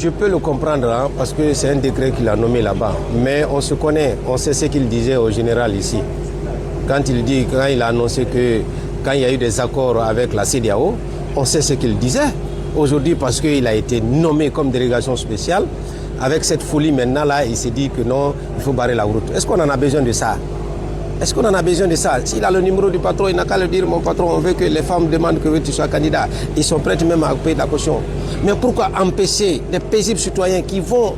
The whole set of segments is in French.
je peux le comprendre hein, parce que c'est un décret qu'il a nommé là-bas. Mais on se connaît, on sait ce qu'il disait au général ici. Quand il a annoncé que quand il y a eu des accords avec la CEDEAO, on sait ce qu'il disait. Aujourd'hui, parce qu'il a été nommé comme délégation spéciale, avec cette folie maintenant là, il s'est dit que non, il faut barrer la route. Est-ce qu'on en a besoin de ça? Est-ce qu'on en a besoin de ça? S'il a le numéro du patron, il n'a qu'à le dire, mon patron, on veut que les femmes demandent que tu sois candidat. Ils sont prêts même à payer de la caution. Mais pourquoi empêcher des paisibles citoyens qui vont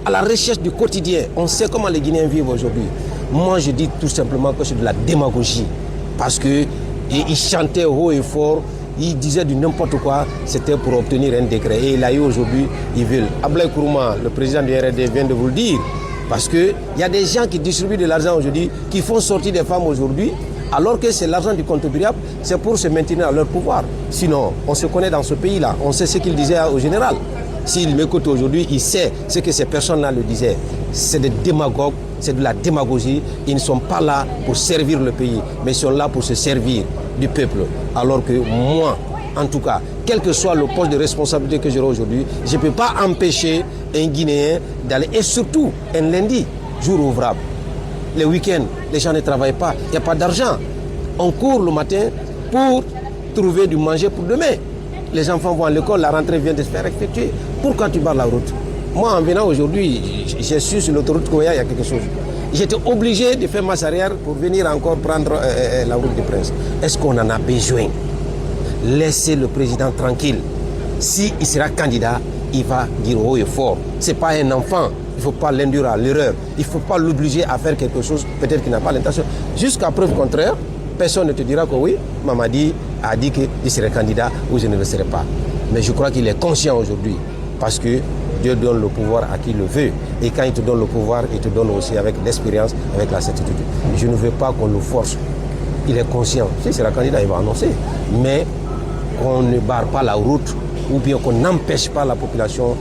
à la recherche du quotidien? On sait comment les Guinéens vivent aujourd'hui. Moi, je dis tout simplement que c'est de la démagogie. Parce qu'ils chantaient haut et fort, ils disaient du n'importe quoi, c'était pour obtenir un décret. Et il a eu aujourd'hui, ils veulent. Ablaye Kourouma, le président du RRD, vient de vous le dire. Parce qu'il y a des gens qui distribuent de l'argent aujourd'hui, qui font sortir des femmes aujourd'hui, alors que c'est l'argent du contribuable, c'est pour se maintenir à leur pouvoir. Sinon, on se connaît dans ce pays-là, on sait ce qu'il disait au général. S'il m'écoute aujourd'hui, il sait ce que ces personnes-là le disaient. C'est des démagogues, c'est de la démagogie. Ils ne sont pas là pour servir le pays, mais ils sont là pour se servir du peuple. Alors que moi, en tout cas, quel que soit le poste de responsabilité que j'aurai aujourd'hui, je ne peux pas empêcher un Guinéen d'aller, et surtout un lundi, jour ouvrable. Les week-ends, les gens ne travaillent pas, il n'y a pas d'argent. On court le matin pour trouver du manger pour demain. Les enfants vont à l'école, la rentrée vient de se faire effectuer. Pourquoi tu barres la route? Moi, en venant aujourd'hui, j'ai su sur l'autoroute qu'il y a quelque chose. J'étais obligé de faire marche arrière pour venir encore prendre la route du Prince. Est-ce qu'on en a besoin? Laissez le président tranquille. S'il sera candidat, il va dire haut et fort. Ce n'est pas un enfant. Il ne faut pas l'induire à l'erreur. Il ne faut pas l'obliger à faire quelque chose peut-être qu'il n'a pas l'intention. Jusqu'à preuve contraire, personne ne te dira que oui, Mamadi a dit qu'il serait candidat ou je ne le serai pas. Mais je crois qu'il est conscient aujourd'hui parce que Dieu donne le pouvoir à qui le veut. Et quand il te donne le pouvoir, il te donne aussi avec l'expérience, avec la certitude. Je ne veux pas qu'on le force. Il est conscient. S'il sera candidat, il va annoncer. Mais qu'on ne barre pas la route ou bien qu'on n'empêche pas la population